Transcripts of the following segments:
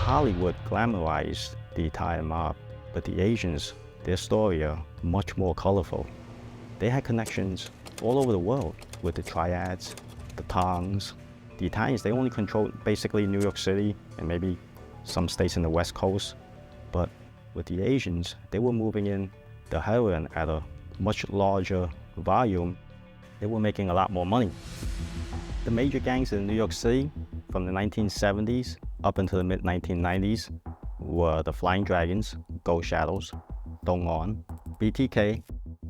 Hollywood glamorized the Italian mob, but the Asians, their story are much more colorful. They had connections all over the world with the triads, the Tongs. The Italians, they only controlled basically New York City and maybe some states in the West Coast. But with the Asians, they were moving in the heroin at a much larger volume. They were making a lot more money. The major gangs in New York City from the 1970s up until the mid-1990s were the Flying Dragons, Gold Shadows, Dong On, BTK,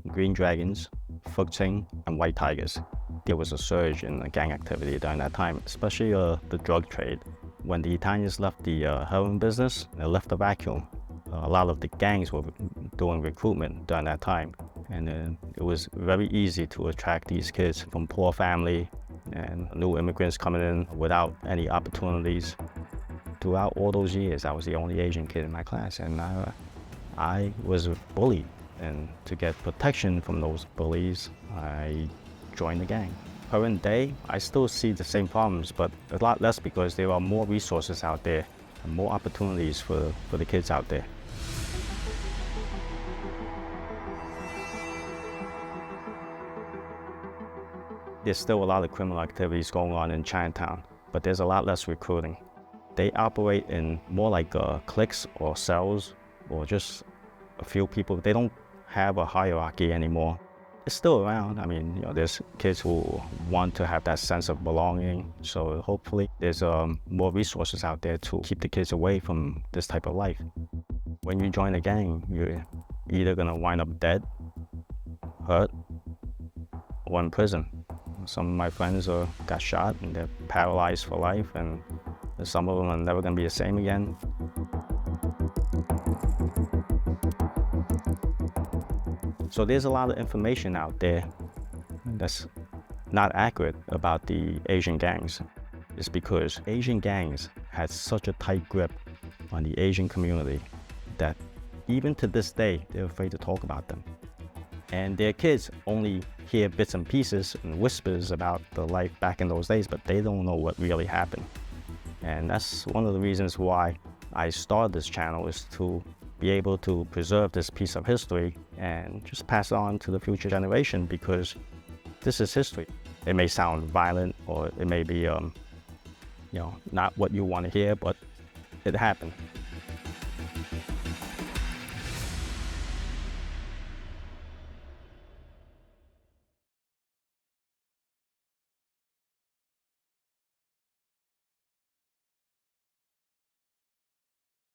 Green Dragons, Phug Ting, and White Tigers. There was a surge in gang activity during that time, especially the drug trade. When the Italians left the heroin business, they left a vacuum. A lot of the gangs were doing recruitment during that time. And it was very easy to attract these kids from poor family and new immigrants coming in without any opportunities. Throughout all those years, I was the only Asian kid in my class, and I was bullied. And to get protection from those bullies, I joined the gang. Current day, I still see the same problems, but a lot less because there are more resources out there and more opportunities for the kids out there. There's still a lot of criminal activities going on in Chinatown, but there's a lot less recruiting. They operate in more like cliques or cells, or just a few people. They don't have a hierarchy anymore. It's still around. I mean, there's kids who want to have that sense of belonging. So hopefully there's more resources out there to keep the kids away from this type of life. When you join a gang, you're either gonna wind up dead, hurt, or in prison. Some of my friends got shot and they're paralyzed for life, and some of them are never gonna be the same again. So there's a lot of information out there that's not accurate about the Asian gangs. It's because Asian gangs had such a tight grip on the Asian community that even to this day, they're afraid to talk about them. And their kids only hear bits and pieces and whispers about the life back in those days, but they don't know what really happened. And that's one of the reasons why I started this channel, is to be able to preserve this piece of history and just pass it on to the future generation, because this is history. It may sound violent, or it may be, not what you want to hear, but it happened.